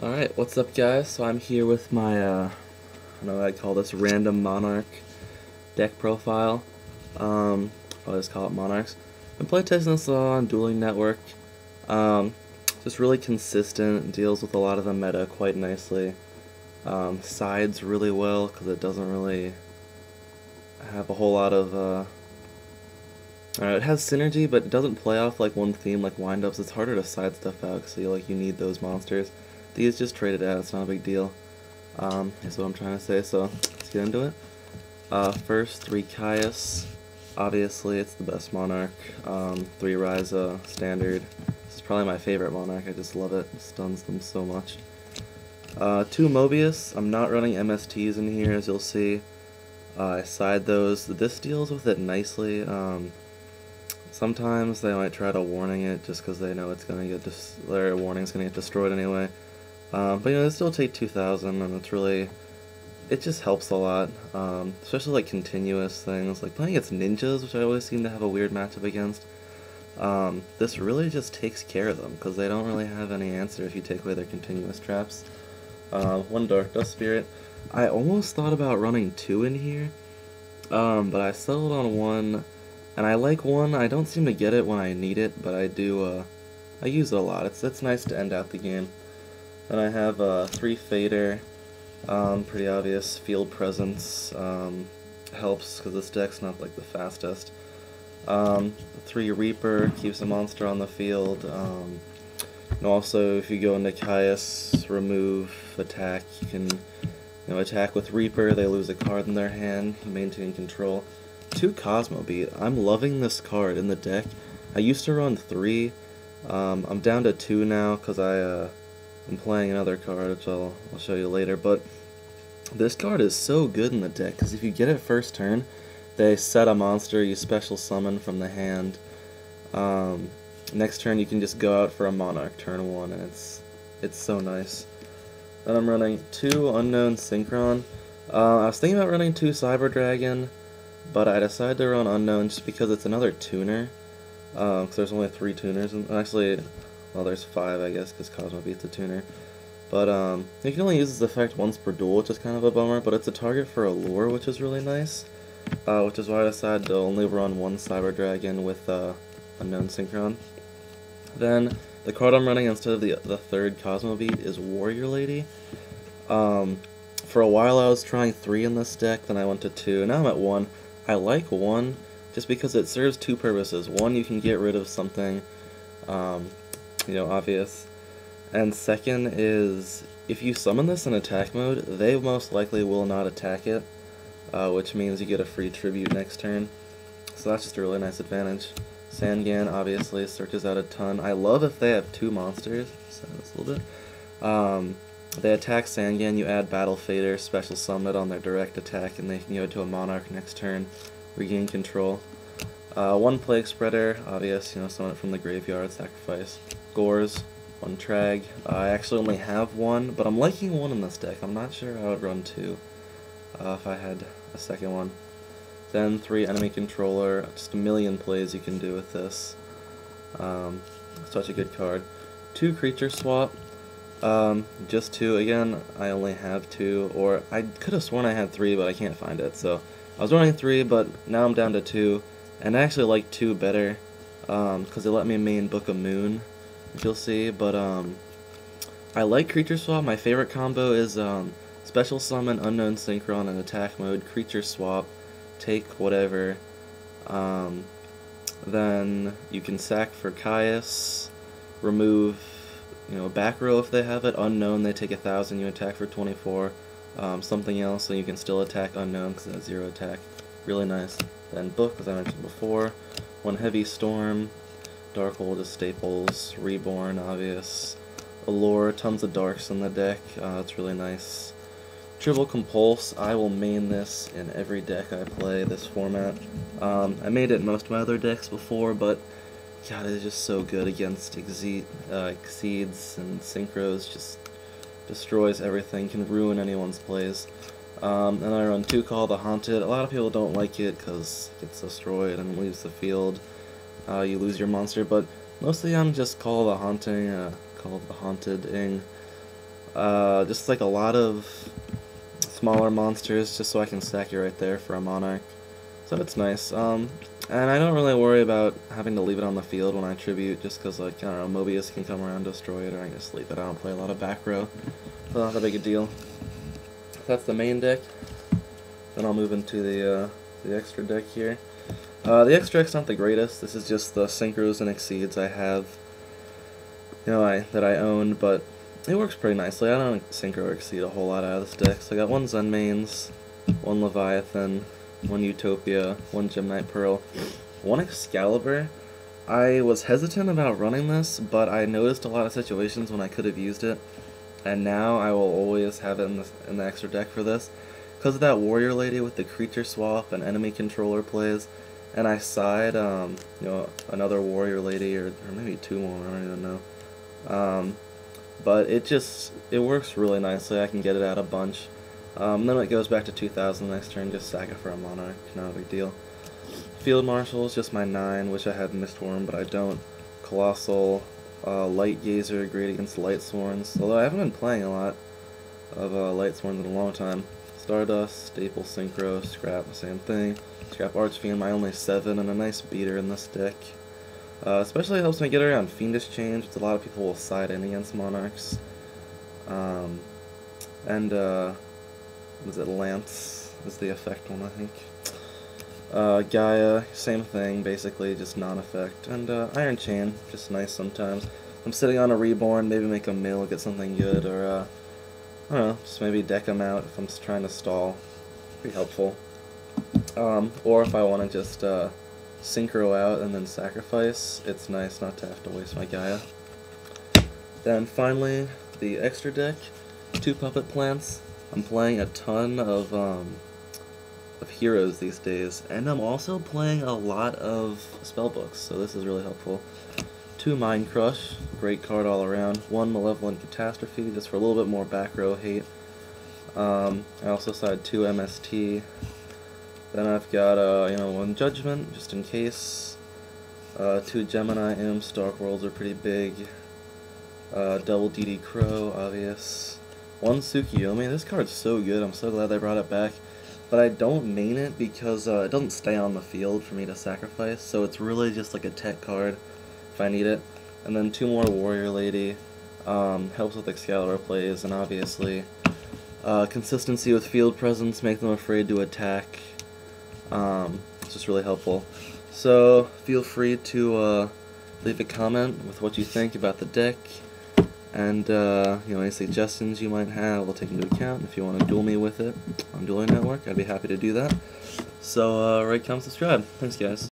Alright, what's up guys? So I'm here with my, I don't know what I'd call this, random Monarch deck profile. I'll just call it Monarchs. Been playtesting this on Dueling Network. Just really consistent, deals with a lot of the meta quite nicely. Sides really well, because it doesn't really have a whole lot of, it has synergy, but it doesn't play off like one theme like windups. It's harder to side stuff out, so you need those monsters. These just traded out, it's not a big deal. Is what I'm trying to say, so let's get into it. First, 3 Caius. Obviously, it's the best Monarch. 3 Ryza, standard. This is probably my favorite Monarch, I just love it. It stuns them so much. 2 Mobius. I'm not running MSTs in here, as you'll see. I side those. This deals with it nicely. Sometimes they might try to warning it just because they know it's gonna get their warning's gonna get destroyed anyway. But they still take 2,000, and it's really, it just helps a lot, especially like continuous things, like playing against ninjas, which I always seem to have a weird matchup against. This really just takes care of them, because they don't really have any answer if you take away their continuous traps. 1 Dark Dust Spirit. I almost thought about running 2 in here, but I settled on 1, and I like 1. I don't seem to get it when I need it, but I do, I use it a lot. It's nice to end out the game. Then I have 3 Fader, pretty obvious. Field Presence helps because this deck's not like the fastest. 3 Reaper keeps a monster on the field. And also, if you go into Caius, remove, attack, you can attack with Reaper. They lose a card in their hand. You maintain control. 2 Cosmo Beat. I'm loving this card in the deck. I used to run 3. I'm down to 2 now because I'm playing another card, which I'll show you later, but this card is so good in the deck, because if you get it first turn, they set a monster, you special summon from the hand. Next turn you can just go out for a Monarch, turn 1, and it's so nice. Then I'm running 2 Unknown Synchron. I was thinking about running 2 Cyber Dragon, but I decided to run Unknown just because it's another tuner, because there's only 3 tuners, and actually, well, there's 5, I guess, because Cosmo beats the tuner. But, you can only use this effect once per duel, which is kind of a bummer, but it's a target for a lure, which is really nice. Which is why I decided to only run 1 Cyber Dragon with, Unknown Synchron. Then, the card I'm running instead of the 3rd Cosmo Beat is Warrior Lady. For a while I was trying 3 in this deck, then I went to 2, now I'm at 1. I like 1, just because it serves 2 purposes. 1, you can get rid of something, obvious. And second is, if you summon this in attack mode, they most likely will not attack it, which means you get a free tribute next turn. So that's just a really nice advantage. Sangan obviously searches out a ton. I love if they have 2 monsters. Sound this a little bit. They attack Sangan, you add Battle Fader, special summon it on their direct attack, and they can go to a Monarch next turn, regain control. 1 Plague Spreader, obvious, summon it from the graveyard, sacrifice. Gores, 1 Trag. I actually only have 1, but I'm liking 1 in this deck. I'm not sure I would run 2 if I had a second one. Then 3 Enemy Controller, just a million plays you can do with this. Such a good card. 2 Creature Swap, just 2. Again, I only have 2, or I could have sworn I had 3, but I can't find it. So I was running 3, but now I'm down to 2. And I actually like 2 better, because they let me main Book of Moon, which you'll see, but I like Creature Swap. My favorite combo is Special Summon, Unknown Synchron, and Attack Mode, Creature Swap, take whatever, then you can sack for Caius, remove, back row if they have it, Unknown, they take 1,000, you attack for 24, something else, so you can still attack Unknown because it has 0 attack, really nice. Then Book, as I mentioned before, 1 Heavy Storm, Darkhold is staples, Reborn, obvious, Allure, tons of darks in the deck, it's really nice. Triple Compulse, I will main this in every deck I play this format. I made it in most of my other decks before, but God, it is just so good against Exceeds and Synchros, just destroys everything, can ruin anyone's plays. And I run 2 Call the Haunted. A lot of people don't like it because it gets destroyed and leaves the field. You lose your monster, but mostly I'm just Call the Haunted-ing. Just like a lot of smaller monsters, just so I can stack it right there for a Monarch. So it's nice. And I don't really worry about having to leave it on the field when I tribute, just because, like, I don't know, Mobius can come around, destroy it, or I can just leave it. I don't play a lot of back row, so not that big a deal. That's the main deck. Then I'll move into the extra deck here. The extra deck's not the greatest. This is just the synchros and exceeds I have, that I own, but it works pretty nicely. I don't synchro or exceed a whole lot out of this deck. So I got one Zen Mains, one Leviathan, one Utopia, one Gemnite Pearl, one Excalibur. I was hesitant about running this, but I noticed a lot of situations when I could have used it, and now I will always have it in the extra deck for this. Because of that Warrior Lady with the creature swap and enemy controller plays, and I side, another Warrior Lady, or maybe two more, I don't even know. But it works really nicely. I can get it out a bunch. Then it goes back to 2000 next turn, just sack it for a Monarch, not a big deal. Field Marshal is just my 9, which I had Mistworm, but I don't. Colossal, Light Gazer, great against Light Sworns, although I haven't been playing a lot of Light Sworns in a long time. Stardust, Staple Synchro, Scrap, the same thing. Scrap Archfiend, my only 7, and a nice beater in this deck. Especially helps me get around Fiendish Change, which a lot of people will side in against Monarchs. Was it Lance is the effect one, I think. Gaia, same thing, basically, just non-effect. And Iron Chain, just nice sometimes. I'm sitting on a Reborn, maybe make a mill, get something good, or I don't know, just maybe deck them out if I'm just trying to stall. Pretty helpful. Or if I want to just synchro out and then sacrifice, it's nice not to have to waste my Gaia. Then finally, the extra deck, 2 Puppet Plants. I'm playing a ton of heroes these days, and I'm also playing a lot of spellbooks, so this is really helpful. 2 Mind Crush, great card all around. 1 Malevolent Catastrophe, just for a little bit more back row hate. I also side 2 MST. Then I've got 1 Judgment, just in case. 2 Gemini Imps, Dark Worlds are pretty big. Double DD Crow, obvious. 1 Tsukiyomi, this card's so good, I'm so glad they brought it back. But I don't main it because it doesn't stay on the field for me to sacrifice, so it's really just like a tech card if I need it. And then 2 more Warrior Lady, helps with Excalibur plays, and obviously consistency with field presence, make them afraid to attack. It's just really helpful. So feel free to leave a comment with what you think about the deck, and any suggestions you might have, I'll take into account. If you want to duel me with it on Dueling Network, I'd be happy to do that. So rate, comment, subscribe. Thanks, guys.